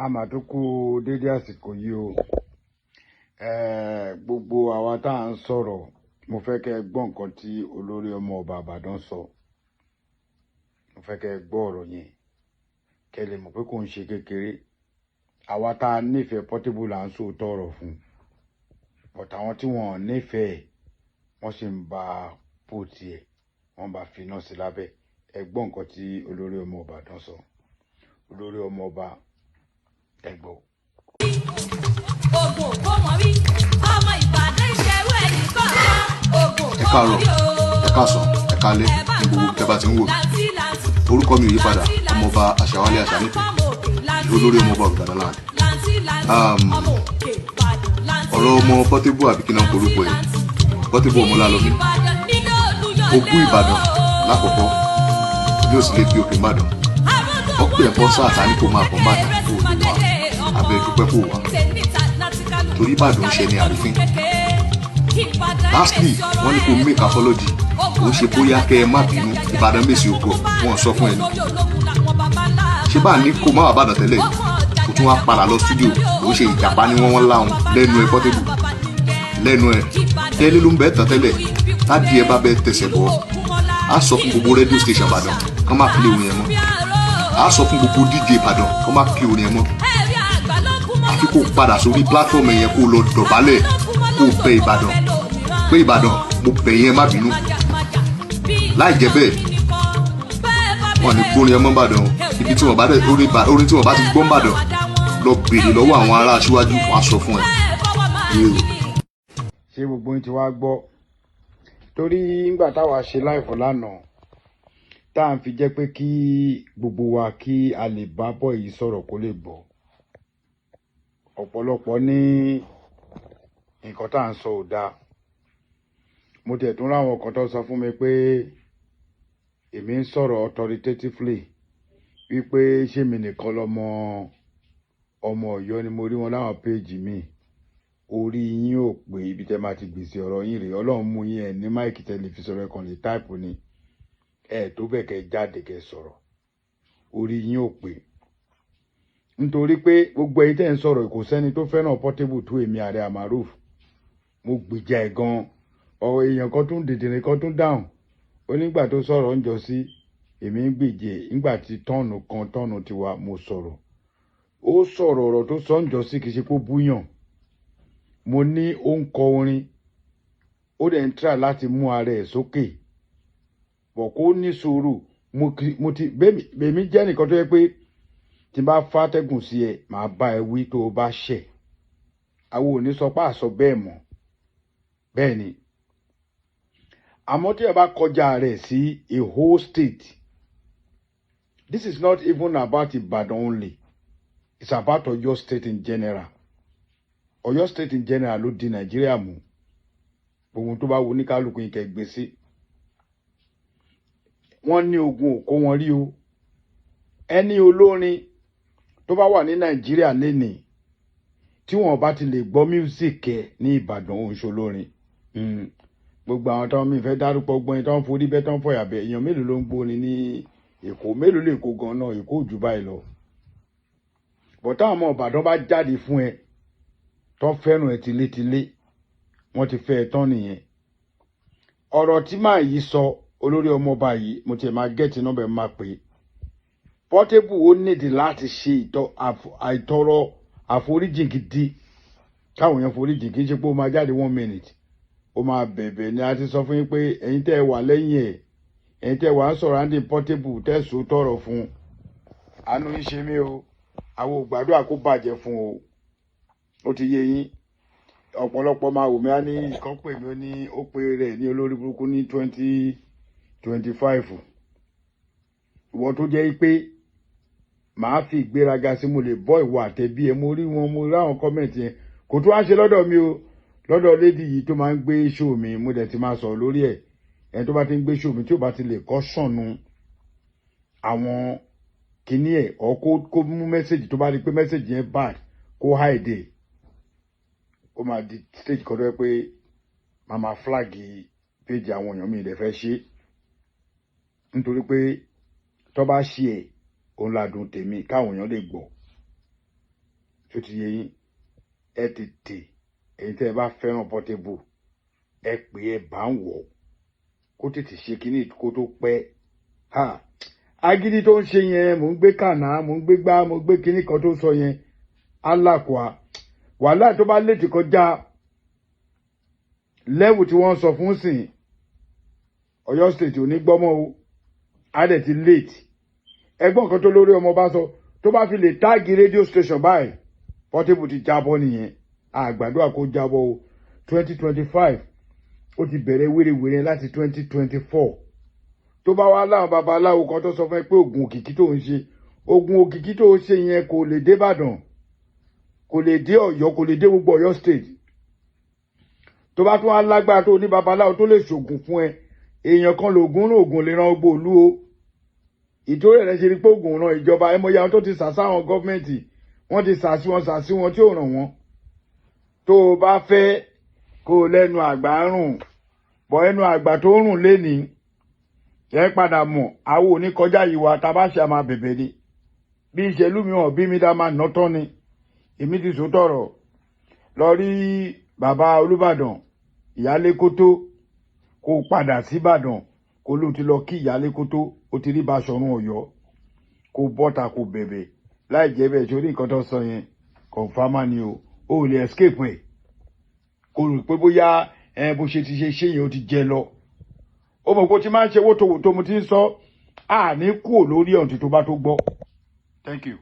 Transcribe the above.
Àmàtúkù dédé àsìkò yìí o. Gbogbo àwa tá à ń sọ̀rọ̀, mo fẹ́ kẹ́ ẹ gbọ́ nǹkan tí olórí ọmọ ọba Ìbàdàn sọ. Mo fẹ́ kẹ́ ẹ gbọ́ ọ̀rọ̀ yẹn kẹ́ lè mọ̀ pé kò ń ṣe kékeré. Àwa tá a nífẹ̀ẹ́ Portable là ń sòótọ́ ọ̀rọ̀ fún, but àwọn tí wọ́n nífẹ̀ẹ́ wọ́n sì ń ba pòtì ẹ̀, wọ́n bá finá sí lábẹ́. Ẹ gbọ́ nǹkan tí olórí ọmọ Ìbàdàn sọ. Olórí ọmọ ọba ẹ gbọ́. Ògùn kò mọ̀ rí ọmọ Ìbàdàn ìṣẹ́wó ẹnì kọ̀ọ̀kan. Ògùn ẹ káàárọ̀, ẹ káàsán, ẹ káalẹ́ ní gbogbo tẹ́ bá ti ń wò. Orúkọ mi ò yí padà, ọmọọba Àṣàwálé Àṣànífẹ́, olórí ọmọọba Ìbàdàn land. Ọ̀rọ̀ ọmọ Portable àbí kí náà ń porúkọ ẹ̀, Portable Ọmọlálọ́mí. Ogún Ìbàdàn lákọ̀ọ́kọ́ ní òsì lè fi òkè Ìbàdàn. Ọ̀pẹ̀ ẹ̀fọ́ sáà ta ní kò máa bọ̀ Ìbàdàn kó o lè wá, abẹ́ dúpẹ́ kó wá. Torí Ìbàdàn ń ṣe ní àrífín. Lastly, wọ́n ní kó make apology. Ó ṣe bóyá kẹ́ ẹ má bínú, Ìbàdàn mèsì ògo, wọ́n sọ fún ẹni. Ṣé bá ní kó má wà Ìbàdàn tẹ́lẹ̀, kó tún wá padà lọ studio, ó ṣe ìjàpá ní wọ́n láwọn lẹ́nu ẹ Portable. Lẹ́nu ẹ, tẹ́lẹ̀ ló ń bẹ́ẹ̀ tán tẹ́lẹ̀, tádìí ẹ bá bẹ́ẹ̀ tẹ̀sẹ̀ bọ̀. Á sọ fún gbogbo radio station Ìbàdàn, kán má play orin ẹ mọ́. Á sọ fún gbogbo DJ Ìbàdàn, kán má play orin ẹ mọ́. Àfi kó padà sórí platform yẹn kó lọ dọ̀bálẹ̀ kó bẹ Ìbàdàn pé Ìbàdàn mo bẹ̀ yẹn má bínú. Láì jẹ́ bẹ́ẹ̀ wọ́n ní gbórin ẹmọ Ìbàdàn, ibi tí wọ́n bá dẹ̀ orin tí wọ́n bá ti gbọ́ Ìbàdàn lọ béèrè lọ́wọ́ àwọn ará aṣíwájú, wọ́n á sọ fún ẹ. Ṣé gbogbo yín ti wá gbọ́? Torí nígbà táwa ṣe láìfọ̀ lánàá tá à ń fi jẹ́ pé kí gbogbo wa kí a lè bá bọ̀ yìí sọ̀rọ̀ kó lè gbọ́. Ọ̀pọ̀lọpọ̀ ní nǹkan tá à ń sọ ò dáa. Mo tẹ̀ tún ráwọn kan tó sọ fún mi pé èmi ń sọ̀rọ̀ authoritatively wípé ṣé mi nìkan lọmọ ọmọ Ọ̀yọ́ ni mo rí wọn láwọn péèjì mi. Orí yín ò pé ibi tẹ́ máa ti gbèsè ọ̀rọ̀ yín rèé. Ọlọ́run mú yín ẹ̀ ní máìkì tẹlifíṣọ̀n ẹ̀kan lè táìpù ni. Ẹ̀ tó bẹ̀ kẹ́ jáde kẹ́ sọ̀rọ̀. Orí yín ò pé. Nítorí pé gbogbo ẹ̀yin tẹ́ ń sọ̀rọ̀ kò sẹ́ni tó fẹ́ràn Portable tó èmi Ààrẹ Amaroof. Mo gbèjà ẹ̀ gan. Ọ̀rọ̀ èèyàn kan tún dìdìrín kan tún dáhùn. Onígbà tó sọ̀rọ̀ ń jọ sí èmi ń gbèjè nígbà tí tọ́ọ̀nù kan tọ́ọ̀nù ti wá mo sọ̀rọ̀. Ó sọ̀rọ̀ ọ̀rọ̀ tó sọ ń jọ sí kì í ṣe pé ó búyàn. Mo ní ó ń kọ orin. Ó dẹ̀ ń try láti mú ara ẹ̀ sókè. Bọ̀ kó ní sùúrù. Bèmí jẹ́ nìkan tó yẹ pé tí n bá fàtẹ́gùn sí ẹ màá bá ẹ wí tó o bá ṣẹ̀. Àwọn ò ní sọ pé àsọ bẹ́ẹ̀ mọ́. Bẹ́ẹ̀ ni. Àmọ́ tí ẹ bá kọjá rẹ̀ sí a whole state, this is not even about Ibadan only. It's about Oyo state in general. Oyo state in general ló di Nàìjíríà mú. Gbogbo tó bá wo ní kálukú yín kẹ́ gbé sí. Wọ́n ní ogun òkó wọn rí o. Ẹni olórin tó bá wà ní Nàìjíríà lénìí tí wọ́n bá ti lè gbọ́ music ẹ̀ ní Ìbàdàn òun ṣolórin. Gbogbo àwọn tó ń fẹ́ dárúkọ gbọ́n tó ń forí bẹ́ tó ń fọyà bẹ́ èèyàn mélòó ló ń gbórin ní Èkó, mélòó lè kó gan náà, Èkó ò jù báyìí lọ. Bọ̀ táwọn ọmọ Ìbàdàn bá jáde fún ẹ tó fẹ́ràn ẹ tilétilé, wọ́n ti fẹ́ ẹ tán nìyẹn. Ọ̀rọ̀ tí màá yìí sọ olórí ọmọọba yìí mo ti máa gẹ́ẹ̀tì nọ́mbà máa pè é. Portable ó nídi láti ṣe àìtọrọ àforíjì gidi káwọn èèyàn foríjì kì í ṣe pé ó máa jáde 1 minute. Ó máa bẹ̀bẹ̀ ni a ti sọ fún yín pé ẹ̀yin tẹ́ wà lẹ́yìn ẹ̀, ẹ̀yin tẹ́ wà ń surrounding Portable tẹ́ sọ tọrọ fún. Àánú yín ṣe mí o. Àwọn ò gbàdúrà kó bàjẹ́ fún o. Ó ti yé yín. Ọ̀pọ̀lọpọ̀ máa wò mí á ní ìkan pè mí ó ní ó pe rẹ̀ ní olórí burúkú ní 2025. Ìwọ tó jẹ́ pé màá fi ìgbéraga sí mo lè bọ́ ìwọ àtẹ̀bí ẹ. Mo rí wọn, mo rí àwọn kọ́mẹ̀ntì yẹn. Kò tún wá ṣe lọ́dọ̀ mi o. Lọ́dọ̀ lady yìí tó máa ń gbé show mi, mo dẹ̀ ti máa sọ̀rọ̀ lórí ẹ̀. Ẹni tó bá ti ń gbé show mi tí ó bá ti lè kọ́ sọ̀nù àwọn kìíní ẹ̀ ọ̀ kó mú mẹ́sẹ̀gì tó bá rí pé mẹ́sẹ̀gì yẹn bad kó hide. Ó máa di stage kan tó yẹ pé màmá flag page àwọn èèyàn mi dẹ̀ fẹ́ ṣe. Nítorí pé tó bá ṣe ẹ̀ òun ládùn tèmi káwọn èèyàn lè gbọ́. tó ti yé yín ẹ tètè èyí tẹ́ ẹ bá fẹ́ràn Portable ẹ pè é bá ń wọ̀ kó tètè ṣe kíní kó tó pẹ́ ha agídí tó ń ṣe yẹn mò ń gbé kànáà mò ń gbé gbá mò ń gbé kíní kan tó sọ yẹn alákòá wàhálà tó bá létí kọjá lẹ́wù tí wọ́n sọ fún sìn Ọ̀yọ́ state ò ní gbọ́mọ́ o á dẹ̀ ti late ẹgbọ́n kan tó lórí ọmọ bá sọ tó bá fi lè táàgì rédíò station báyìí Portable ti jábọ́ nìyẹn àgbàdo àkó jábọ́ o 2025 ó ti bẹ̀rẹ̀ wérewère láti 2024 tó bá wá láwọn babaláwo kan tó sọ fún ẹ pé oògùn òkìkí tó ń ṣe oògùn òkìkí tó ń ṣe yẹn kò lè dé Ìbàdàn kò lè dé Ọ̀yọ́ kò lè dé gbogbo Ọ̀yọ́ state tó bá tún wá lágbára tó ní babaláwo tó lè ṣògùn fún ẹ èèyàn kan lògùn náà ògùn lè ran gbogbo ìlú o ìtòrí rẹ̀ ṣe rí pé ògùn ran ìjọba ẹmọye àwọn tó ti sà sáwọn gọ́fìmẹ̀ntì wọ́n ti sà sí wọn tí ò ràn wọ́n tó o bá fẹ́ kó o lẹ́nu àgbà rùn bọ́ ẹnu àgbà tó rùn lénìí ẹ padà mọ̀ àwọn oníkọjá yìí wa tá a bá ṣe àmà bẹ̀bẹ̀ ni bí ìṣèlú mi hàn bí mi dá máa ná tán ni èmi ti sòtọ̀rọ̀ lọ rí bàbá Olúbàdàn Ìyálékótó kó padà sí Ìbàdàn kó ló ti lọ kí Ìyálékótó ó ti rí Baṣọ̀run Ọ̀yọ́ kó bọ́ta kó bẹ̀bẹ̀ láì jẹ́ bẹ́ẹ̀ sórí nǹkan tó sọ yẹn kọ̀ǹfàmà ni o ò lè escape ẹ̀ kó rò pé bóyá bó ṣe ti ṣe yẹn ó ti jẹ lọ ó mọ̀ pé ó ti máa ń ṣe wótòwótò mo ti ń sọ àní kúò lórí ọ̀ǹtí tó bá tó gbọ́. Thank you.